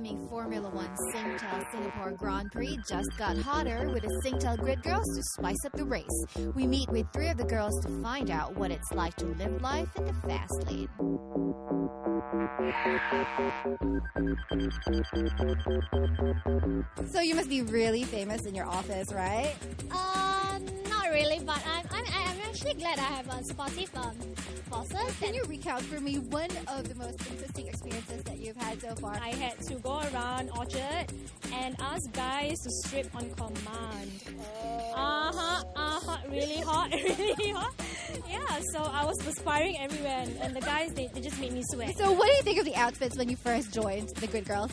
upcoming Formula One Singtel Singapore Grand Prix just got hotter with the Singtel Grid Girls to spice up the race. We meet with 3 of the girls to find out what it's like to live life in the fast lane. So you must be really famous in your office, right? Not really, but I'm actually glad I have a supportive bosses. Can you recount for me one of the most interesting experiences that you've had so far? I had to go around Orchard and ask guys to strip on command. Really hot, really hot. Yeah, so I was perspiring everywhere, and the guys, they just made me sweat. So what do you think of the outfits when you first joined the Grid Girls?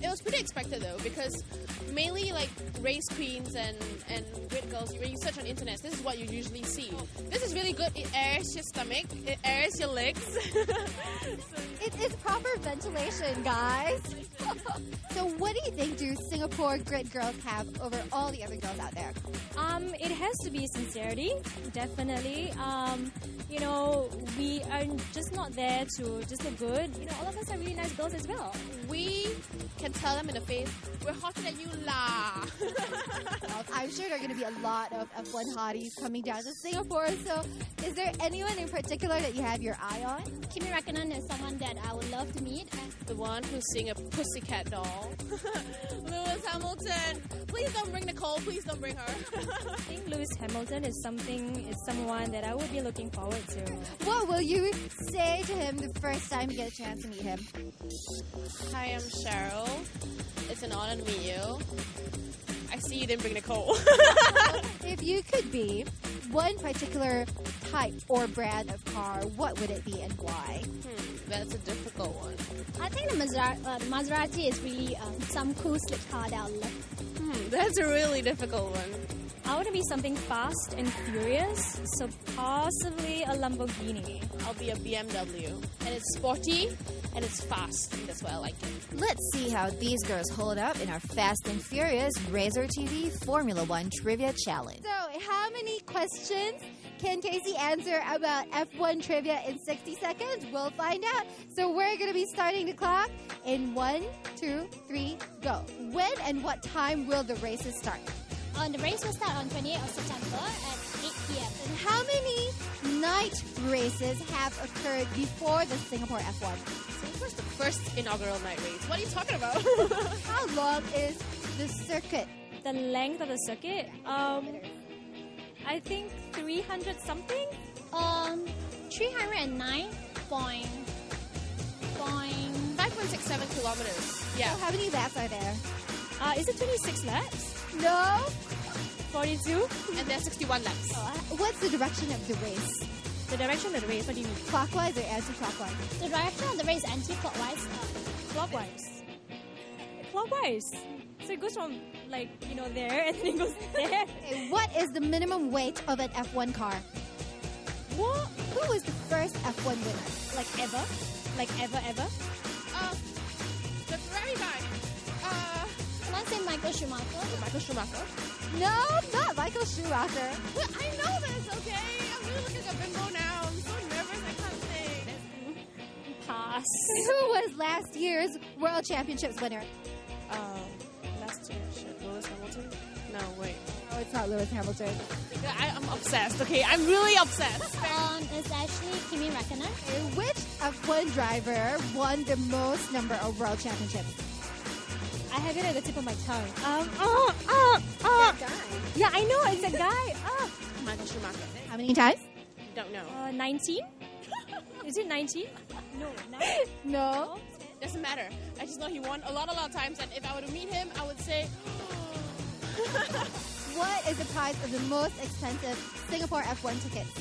It was pretty expected though, because mainly like race queens and grid girls, when you search on internet, this is what you usually see. This is really good. It airs your stomach, it airs your legs. It is proper ventilation, guys. So what do you think do Singapore Grid Girls have over all the other girls out there? It has to be sincerity, definitely. You know, we are just not there to just look good. You know, all of us are really nice girls as well. We can tell them in the face, we're hotter than you lah. I'm sure there are going to be a lot of F1 hotties coming down to Singapore. So is there anyone in particular that you have your eye on? Kimi Räikkönen is someone that I would love to meet. The one who's seeing a pussycat doll. Lewis Hamilton. Please don't bring Nicole. Please don't bring her. I think Lewis Hamilton is someone that I would be looking forward to. What will you say to him the first time you get a chance to meet him? Hi, I'm Cheryl. It's an honor to meet you. I see you didn't bring Nicole. If you could be one particular type or brand of car, what would it be and why? That's a difficult one. I think the Maserati is really some cool slick car that I love. That's a really difficult one. I want to be something fast and furious, so possibly a Lamborghini. I'll be a BMW. And it's sporty and it's fast. That's why I like it. Let's see how these girls hold up in our Fast and Furious RazorTV Formula One Trivia Challenge. So, how many questions can Casey answer about F1 trivia in 60 seconds? We'll find out. So we're going to be starting the clock in 1, 2, 3, go. When and what time will the races start? The race will start on 28th of September at 8 p.m. And how many night races have occurred before the Singapore F1? Singapore's the first inaugural night race. What are you talking about? How long is the circuit? The length of the circuit? I think 300 something? 5.67 kilometers. Yeah. So how many laps are there? Is it 26 laps? No. 42? And there's 61 laps. What's the direction of the race? The direction of the race, what do you mean? Clockwise or anti-clockwise? The direction of the race is anti-clockwise. Clockwise. Clockwise. So it goes from, like, you know, there and then it goes there. Okay, what is the minimum weight of an F1 car? What? Who was the first F1 winner? Like ever? Like ever? The Ferrari guy. Someone say Michael Schumacher. Michael Schumacher. No, not Michael Schumacher. But I know that it's okay. I'm really looking at bimbo now. I'm so nervous I can't think. Pass. Who was last year's World Championships winner? Last year, Lewis Hamilton? No, wait. No, it's not Lewis Hamilton. I'm obsessed, okay? I'm really obsessed. It's actually Kimi Räikkönen. Which F1 driver won the most number of World Championships? I have it at the tip of my tongue. That guy. Yeah, I know, it's a guy. Michael Schumacher. How many times? Don't know. 19? Is it 19? No, 9? No. Doesn't matter. I just know he won a lot of times, and if I were to meet him, I would say... What is the price of the most expensive Singapore F1 tickets?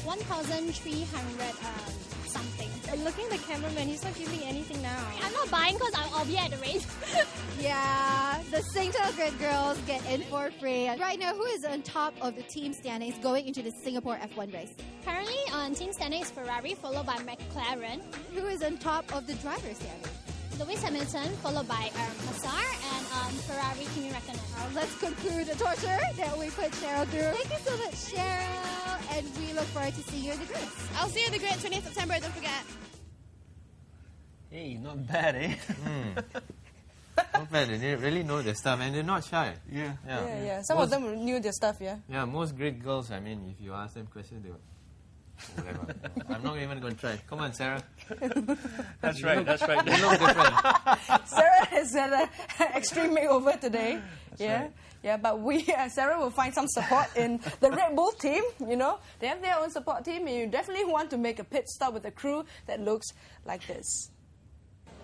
1,300 something. I'm looking at the cameraman, he's not giving me anything now. I'm not buying because I'll be at the race. Yeah, the Singtel Grid Girls get in for free. Right now, who is on top of the team standings going into the Singapore F1 race? Currently on team standings Ferrari, followed by McLaren. Who is on top of the driver standings? Lewis Hamilton, followed by Mazar, and Ferrari Kimi Räikkönen. Let's conclude the torture that we put Cheryl through. Thank you so much, Cheryl, and we look forward to seeing you in the grid. I'll see you in the grid 20th September, don't forget. Hey, not bad, eh? Not bad. They really know their stuff, and they're not shy. Yeah. Some of them knew their stuff, yeah. Yeah, most great girls, I mean, if you ask them questions, they will... Whatever. I'm not even going to try. Come on, Sarah. That's right. You look different. Sarah has had an extreme makeover today. Yeah, but Sarah will find some support in the Red Bull team, you know. They have their own support team, and you definitely want to make a pit stop with a crew that looks like this.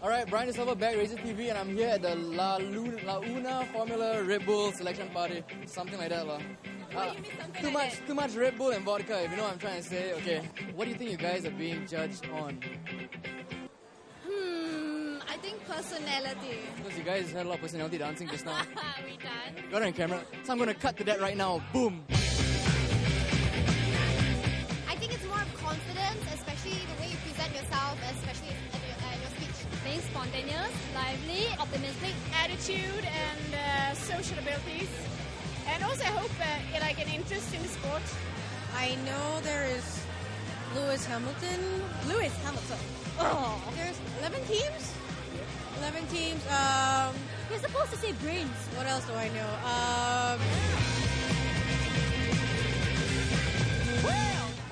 Alright, Bryan is over back, RazorTV, and I'm here at the La Una Formula Red Bull selection party. Something like that, lah. Too much Red Bull and vodka, if you know what I'm trying to say. Okay, what do you think you guys are being judged on? I think personality. Because you guys had a lot of personality dancing just now. We done. Got it on camera. So I'm going to cut to that right now. Boom! I think it's more of confidence, especially the way you present yourself, especially at your speech. Being spontaneous, lively, optimistic. Attitude and social abilities. And also I hope like an interest in the sport. I know there is Lewis Hamilton. Oh. There's 11 teams? 11 teams. You're supposed to say brains. What else do I know?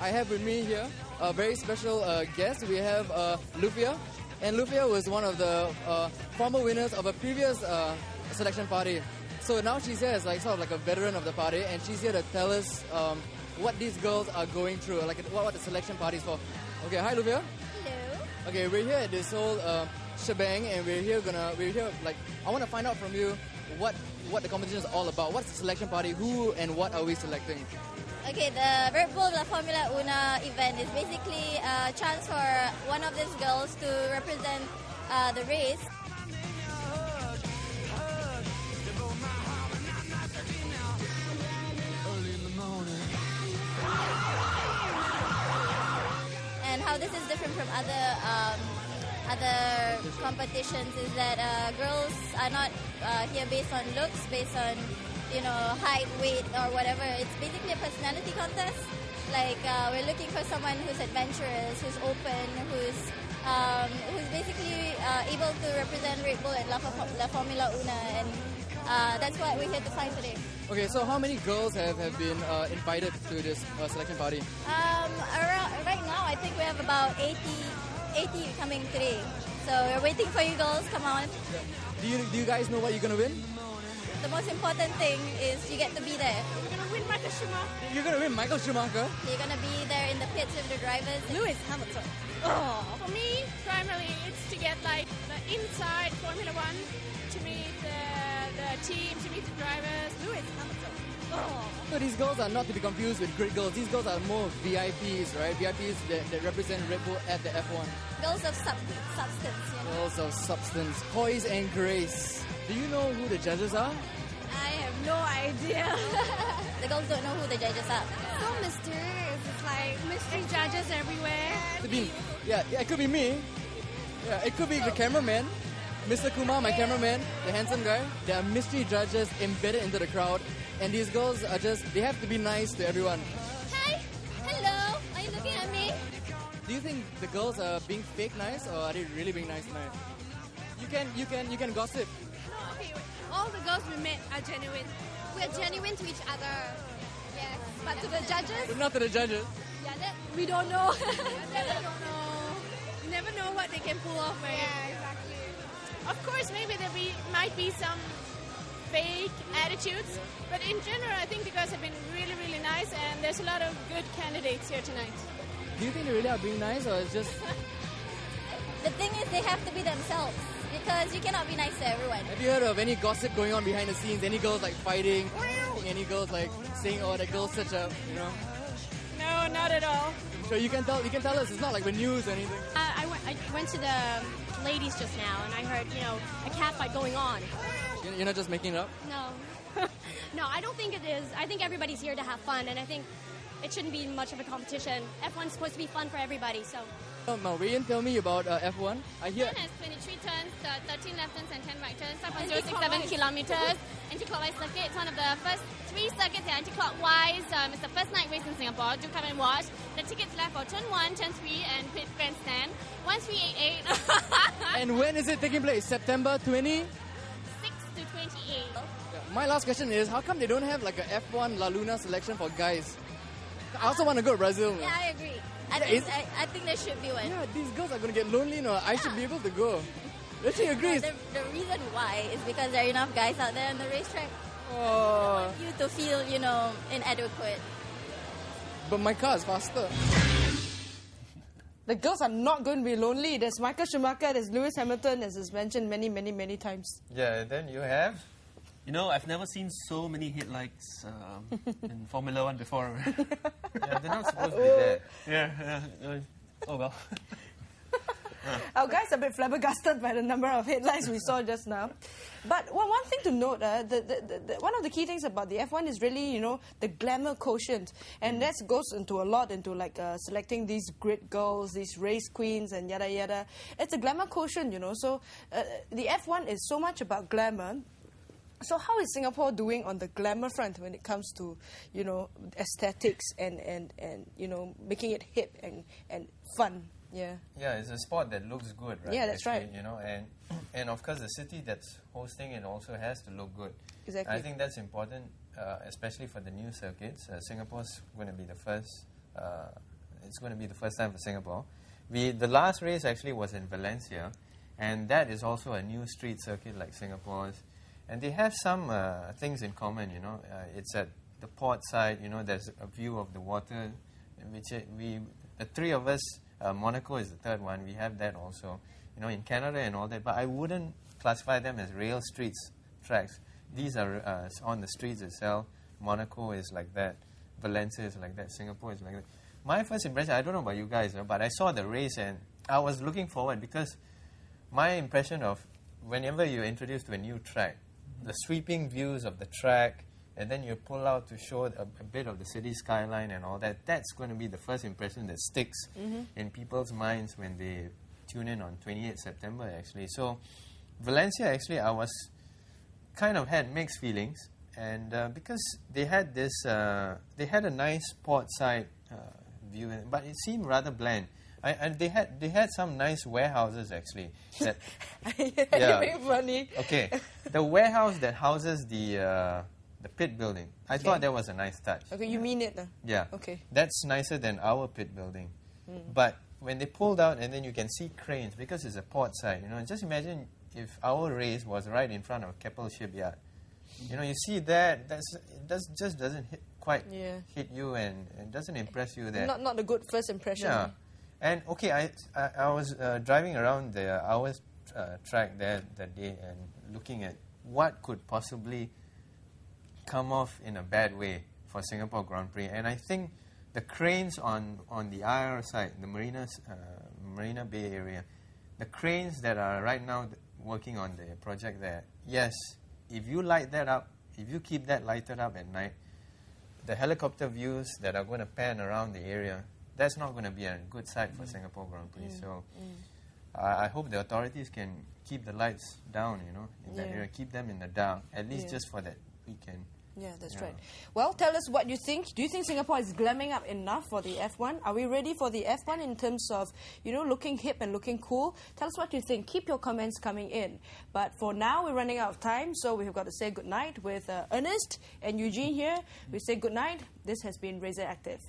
I have with me here a very special guest. We have Lufia. And Lufia was one of the former winners of a previous selection party. So now she's here as sort of like a veteran of the party, and she's here to tell us what these girls are going through, like what the selection party is for. Okay, hi Lufia. Hello. Okay, we're here at this whole shebang, and we're here like I want to find out from you what the competition is all about. What's the selection party? Who and what are we selecting? Okay, the Red Bull La Formula Una event is basically a chance for one of these girls to represent the race. And how this is different from other competitions is that girls are not here based on looks, based on height, weight, or whatever. It's basically a personality contest. Like we're looking for someone who's adventurous, who's open, who's basically able to represent Red Bull and La Formula Una, and that's what we're here to find today. Okay, so how many girls have been invited to this selection party? Right now, I think we have about 80 coming today. So we're waiting for you girls. Come on. Do you guys know what you're gonna win? The most important thing is you get to be there. We're going to win Michael Schumacher. You're gonna win Michael Schumacher? You're going to be there in the pits with the drivers. Lewis Hamilton. For me, primarily, it's to get like the inside Formula One, to meet the team, to meet the drivers. Lewis Hamilton. So these girls are not to be confused with great girls. These girls are more VIPs, right? VIPs that represent Red Bull at the F1. Girls of substance, Girls of substance, poise and grace. Do you know who the judges are? I have no idea. The girls don't know who the judges are. So mysterious. It's like mystery judges everywhere. It could be me. Yeah, it could be the cameraman. Mr. Kumar, my cameraman, the handsome guy. There are mystery judges embedded into the crowd. And these girls are they have to be nice to everyone. Hi. Hello. Are you looking at me? Do you think the girls are being fake nice, or are they really being nice tonight? You can gossip. No, okay. All the girls we met are genuine. We are genuine to each other. Yes. But to the judges? But not to the judges. Yeah, that we don't know. You never know what they can pull off. Right? Yeah, exactly. Of course, maybe might be some fake attitudes, but in general, I think the girls have been really, really nice, and there's a lot of good candidates here tonight. Do you think they really are being nice, or it's just... The thing is, they have to be themselves, because you cannot be nice to everyone. Have you heard of any gossip going on behind the scenes? Any girls like fighting? Any girls like saying, "Oh, that girl's such a," No, not at all. So you can tell us. It's not like the news or anything. I went to the ladies just now, and I heard a cat fight going on. You're not just making it up? No. No, I don't think it is. I think everybody's here to have fun, and I think it shouldn't be much of a competition. F1's supposed to be fun for everybody, so Marian, tell me about F1. I hear. F1 has 23 turns, 13 left turns and 10 right turns, 5.067 kilometers. Anti-clockwise circuit. It's one of the first 3 circuits that are anti-clockwise. It's the first night race in Singapore. Do come and watch. The tickets left for turn 1, turn 3 and pit grandstand. 1388. And when is it taking place? September 20? 6 to 28. My last question is, how come they don't have like a F1 La Luna selection for guys? I also want to go to Brazil. Yeah, I agree. I think there should be one. Yeah, these girls are going to get lonely, I should be able to go. She agrees. The reason why is because there are enough guys out there on the racetrack. Oh. You to feel, inadequate. But my car is faster. The girls are not going to be lonely. There's Michael Schumacher, there's Lewis Hamilton, as is mentioned many, many, many times. Yeah, and then you have? You know, I've never seen so many headlights in Formula 1 before. Yeah, they're not supposed to be there. Yeah. Oh well. Our guys are a bit flabbergasted by the number of headlights we saw just now. But one thing to note, one of the key things about the F1 is really, the glamour quotient. And that goes into a lot into selecting these grid girls, these race queens and yada yada. It's a glamour quotient, So the F1 is so much about glamour. So how is Singapore doing on the glamour front when it comes to, aesthetics and making it hip and fun? Yeah. Yeah, it's a sport that looks good, right? Yeah, that's right. And of course the city that's hosting it also has to look good. Exactly. I think that's important, especially for the new circuits. Singapore's going to be the first. It's going to be the first time for Singapore. The last race actually was in Valencia, and that is also a new street circuit like Singapore's. And they have some things in common, It's at the port side, there's a view of the water, which the three of us, Monaco is the third one, we have that also, in Canada and all that. But I wouldn't classify them as real streets tracks. These are on the streets itself. Monaco is like that. Valencia is like that. Singapore is like that. My first impression, I don't know about you guys, but I saw the race and I was looking forward because my impression of whenever you're introduced to a new track, the sweeping views of the track, and then you pull out to show a bit of the city skyline and all that, that's going to be the first impression that sticks in people's minds when they tune in on 28th September, actually. So, Valencia, actually, I was kind of had mixed feelings, and because they had this, they had a nice port side view, but it seemed rather bland. And they had some nice warehouses actually. That, You're being funny. Okay, the warehouse that houses the pit building. I thought that was a nice touch. Okay, you mean it? Yeah. Okay. That's nicer than our pit building. But when they pulled out and then you can see cranes because it's a port side. Just imagine if our race was right in front of Keppel Shipyard. You see that just doesn't quite hit you and doesn't impress you there. Not a good first impression. Yeah. And okay, I was driving around our track there that day and looking at what could possibly come off in a bad way for Singapore Grand Prix. And I think the cranes on the IR side, the Marina Bay area, the cranes that are right now working on the project there, yes, if you light that up, if you keep that lighted up at night, the helicopter views that are going to pan around the area, that's not going to be a good sight for Singapore Grand Prix. So I hope the authorities can keep the lights down, in that area, keep them in the dark, at least just for that weekend. Yeah, that's right. Well, tell us what you think. Do you think Singapore is glamming up enough for the F1? Are we ready for the F1 in terms of, looking hip and looking cool? Tell us what you think. Keep your comments coming in. But for now, we're running out of time, so we've got to say goodnight with Ernest and Eugene here. We say goodnight. This has been Razor Active.